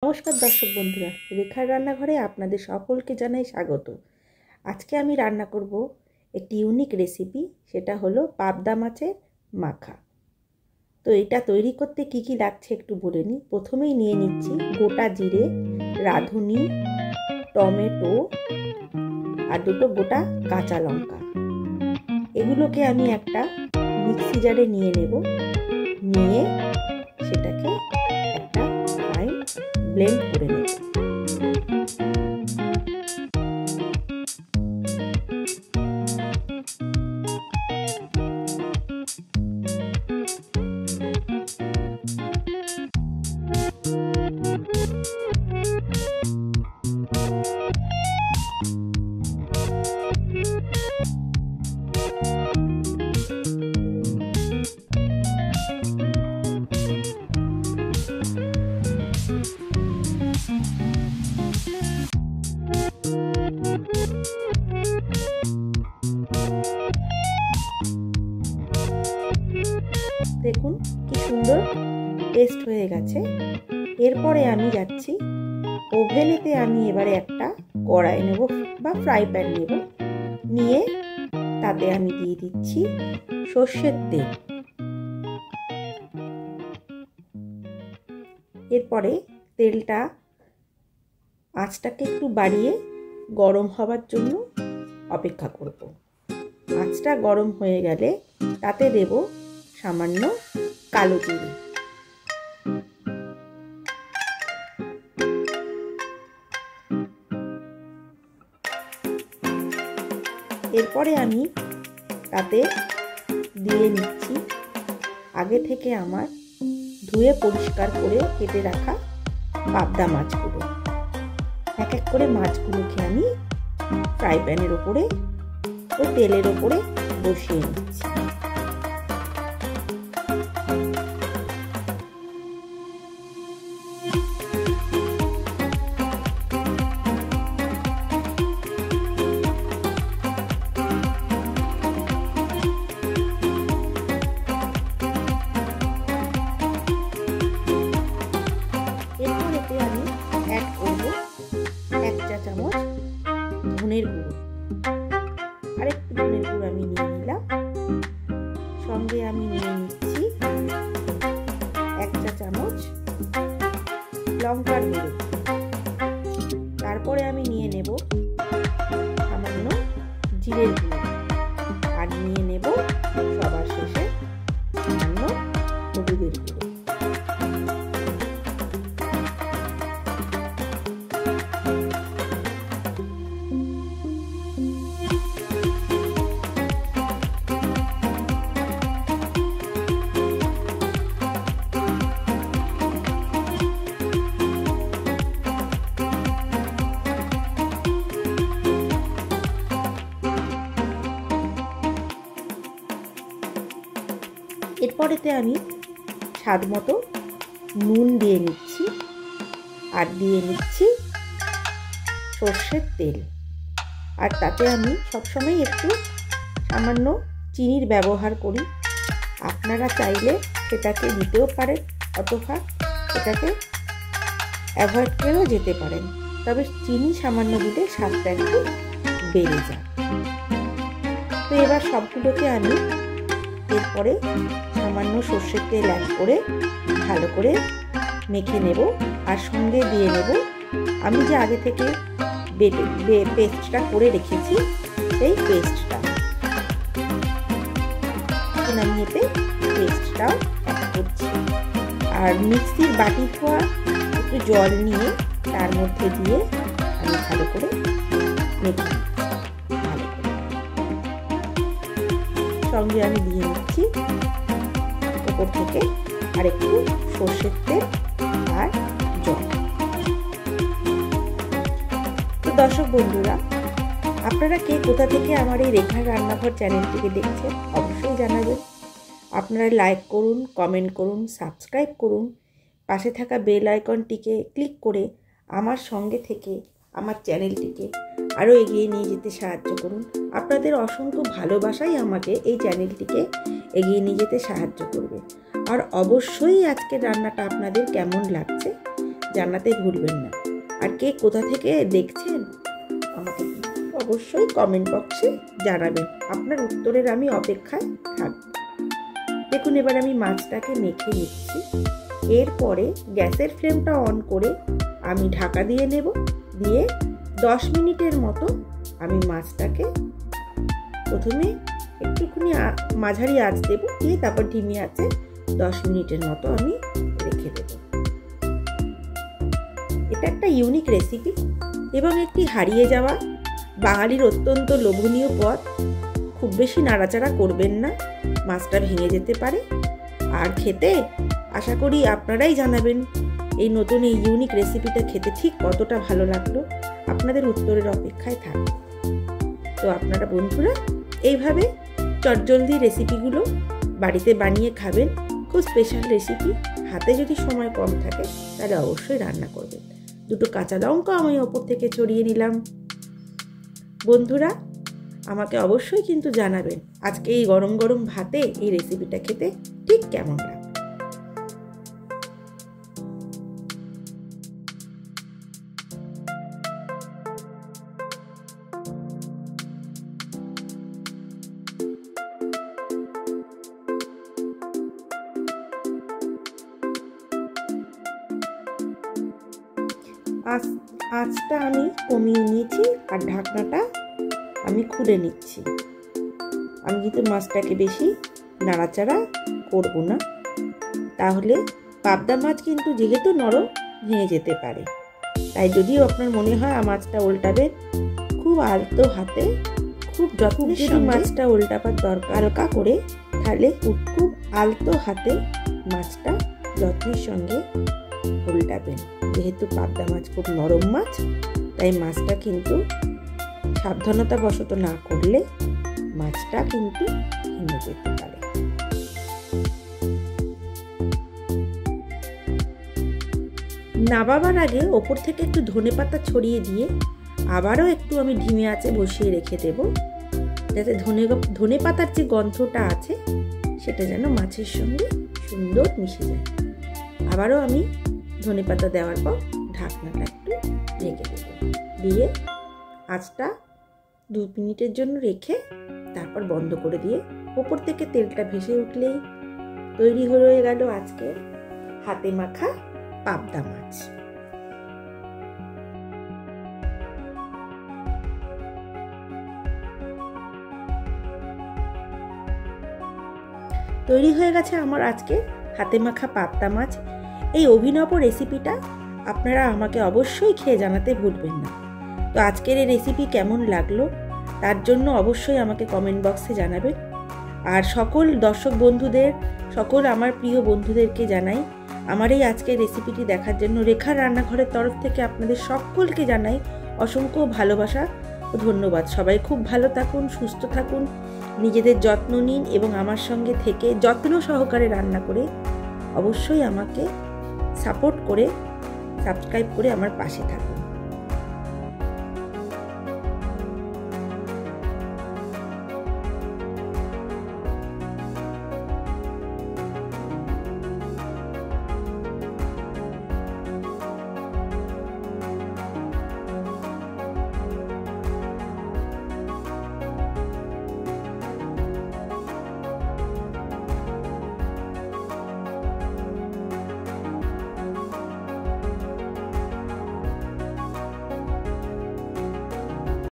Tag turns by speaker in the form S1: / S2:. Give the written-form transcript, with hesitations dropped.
S1: নমস্কার দর্শক বন্ধুরা, রেখার রান্নাঘরে আপনাদের সকলকে জানাই স্বাগত। আজকে আমি রান্না করব একটি ইউনিক রেসিপি, সেটা হলো পাবদা মাছের মাখা। তো এটা তৈরি করতে কি কি লাগছে একটু বলে নিই। প্রথমেই নিয়ে নিচ্ছি গোটা জিরে, রাঁধুনি, টমেটো আর দুটো গোটা কাঁচা লঙ্কা। এগুলোকে আমি একটা মিক্সি জারে নিয়ে নেব, নিয়ে সেটাকে একটা ফাইন ব্লেন্ড করে নেব। দেখুন কি সুন্দর পেস্ট হয়ে গেছে। এরপরে আমি যাচ্ছি ওভেনেতে। আমি এবারে একটা কড়াই নেব বা ফ্রাই প্যান নেব, নিয়ে তাতে আমি দিয়ে দিচ্ছি সর্ষের তেল। এরপরে তেলটা আঁচটাকে একটু বাড়িয়ে গরম হবার জন্য অপেক্ষা করব। আঁচটা গরম হয়ে গেলে তাতে দেব সামান্য কালো জিরে। এরপরে আমি তাতে দিয়ে নিচ্ছি আগে থেকে আমার ধুয়ে পরিষ্কার করে কেটে রাখা পাবদা মাছগুলো। এক এক করে মাছগুলোকে আমি ফ্রাই প্যানের ওপরে ও তেলের ওপরে বসিয়ে নিচ্ছি। এরপরেতে আমি অ্যাড করব 1 চা চামচ ধনের গুঁড়ো। আরেকটু ধনের গুঁড়ো আমি নিয়ে নিলাম। সঙ্গে আমি নিয়ে নিচ্ছি 1 চা চামচ লঙ্কার গুঁড়ো। তারপরে আমি নিয়ে নেব সামান্য জিরের গুঁড়ো, আর নিয়ে নেব সবার শেষে সামান্য হলুদের গুঁড়ো। এরপরেতে আমি স্বাদ মতো নুন দিয়ে নিচ্ছি, আর দিয়ে নিচ্ছি সর্ষের তেল। আর তাতে আমি সবসময় একটু সামান্য চিনির ব্যবহার করি। আপনারা চাইলে সেটাকে দিতেও পারেন, অথবা সেটাকে অ্যাভয়েড করেও যেতে পারেন, তবে চিনি সামান্য দিলে স্বাদটা একটু বেড়ে যায়। তো এবার সবগুলোকে আমি এরপরে সামান্য সর্ষের তেল অ্যাড করে ভালো করে মেখে নেব। আর সঙ্গে দিয়ে নেব আমি যে আগে থেকে পেস্টটা করে রেখেছি সেই পেস্টটা। এখন আমি এতে পেস্টটাও অ্যাড করছি। আর মিক্সির বাটি ধোয়া একটু জল নিয়ে তার মধ্যে দিয়ে আমি ভালো করে মেখে নিচ্ছি। সঙ্গে আমি দিয়ে নিচ্ছি ওপর থেকে আর একটু সর্ষের তেল আর জল। তো দর্শক বন্ধুরা, আপনারা কে কোথা থেকে আমার এই রেখার রান্নাঘর চ্যানেলটিকে দেখছেন অবশ্যই জানাবেন। আপনারা লাইক করুন, কমেন্ট করুন, সাবস্ক্রাইব করুন। পাশে থাকা বেল আইকনটিকে ক্লিক করে আমার সঙ্গে থেকে আমার চ্যানেলটিকে আরও এগিয়ে নিয়ে যেতে সাহায্য করুন। আপনাদের অসংখ্য ভালোবাসাই আমাকে এই চ্যানেলটিকে এগিয়ে নিয়ে যেতে সাহায্য করবে। আর অবশ্যই আজকের রান্নাটা আপনাদের কেমন লাগছে জানাতে ভুলবেন না। আর কে কোথা থেকে দেখছেন আমাকে অবশ্যই কমেন্ট বক্সে জানাবেন। আপনার উত্তরের আমি অপেক্ষায় থাকব। দেখুন এবার আমি মাছটাকে মেখে নিচ্ছি। এরপরে গ্যাসের ফ্লেমটা অন করে আমি ঢাকা দিয়ে নেব। দিয়ে 10 মিনিটের মতো আমি মাছটাকে প্রথমে একটুখানি মাঝারি আঁচ দেব, দিয়ে তারপর ধিমি আঁচে 10 মিনিটের মতো আমি রেখে দেব। এটা একটা ইউনিক রেসিপি এবং একটি হারিয়ে যাওয়া বাঙালির অত্যন্ত লোভনীয় পদ। খুব বেশি নাড়াচাড়া করবেন না, মাছটা ভেঙে যেতে পারে। আর খেতে আশা করি আপনারাই জানাবেন এই নতুন এই ইউনিক রেসিপিটা খেতে ঠিক কতটা ভালো লাগলো। আপনাদের উত্তরের অপেক্ষায় থাকবে। তো আপনারা বন্ধুরা এইভাবে চটজলদি রেসিপিগুলো বাড়িতে বানিয়ে খাবেন। খুব স্পেশাল রেসিপি। হাতে যদি সময় কম থাকে তাহলে অবশ্যই রান্না করবেন। 2টো কাঁচা লঙ্কা আমি ওপর থেকে ছড়িয়ে নিলাম। বন্ধুরা আমাকে অবশ্যই কিন্তু জানাবেন আজকে এই গরম গরম ভাতে এই রেসিপিটা খেতে ঠিক কেমন লাগে। আঁচটা আমি কমিয়ে নিয়েছি আর ঢাকনাটা আমি খুলে নিচ্ছি। আমি কিন্তু মাছটাকে বেশি নাড়াচাড়া করব না, তাহলে পাবদা মাছ কিন্তু যেহেতু নরম ভেঙে যেতে পারে। তাই যদিও আপনার মনে হয় মাছটা উল্টাবেন, খুব আলতো হাতে খুব যত্নের সঙ্গে মাছটা উল্টাবার দরকার। হালকা করে তাহলে খুব আলতো হাতে মাছটা যত্নের সঙ্গে উল্টাবেন। যেহেতু পাবদা মাছ খুব নরম মাছ, তাই মাছটা কিন্তু সাবধানতা বশত না করলে মাছটা কিন্তু ভেঙে যেতে পারে। নামাবার আগে ওপর থেকে একটু ধনেপাতা ছড়িয়ে দিয়ে আবারও একটু আমি ধিমে আঁচে বসিয়ে রেখে দেব, যাতে ধনেপাতার যে গন্ধটা আছে সেটা যেন মাছের সঙ্গে সুন্দর মিশে যায়। আবারও আমি ধনেপাতা দেওয়ার পর ঢাকনাটা একটু ঢেকে দেব। দিয়ে আঁচটা 2 মিনিটের জন্য রেখে তারপর বন্ধ করে দিয়ে ওপর থেকে তেলটা ভেসে উঠলেই তৈরি হয়ে গেল আজকের হাতে মাখা পাবদা মাছ। তৈরি হয়ে গেছে আমার আজকে হাতে মাখা পাবদা মাছ। এই অভিনব রেসিপিটা আপনারা আমাকে অবশ্যই খেয়ে জানাতে ভুলবেন না। তো আজকের এই রেসিপি কেমন লাগলো তার জন্য অবশ্যই আমাকে কমেন্ট বক্সে জানাবেন। আর সকল দর্শক বন্ধুদের, সকল আমার প্রিয় বন্ধুদেরকে জানাই আমার এই আজকের রেসিপিটি দেখার জন্য রেখার রান্নাঘরের তরফ থেকে আপনাদের সকলকে জানাই অসংখ্য ভালোবাসা ও ধন্যবাদ। সবাই খুব ভালো থাকুন, সুস্থ থাকুন, নিজেদের যত্ন নিন এবং আমার সঙ্গে থেকে যত্ন সহকারে রান্না করে অবশ্যই আমাকে সাপোর্ট করে সাবস্ক্রাইব করে আমার পাশে থাকুন।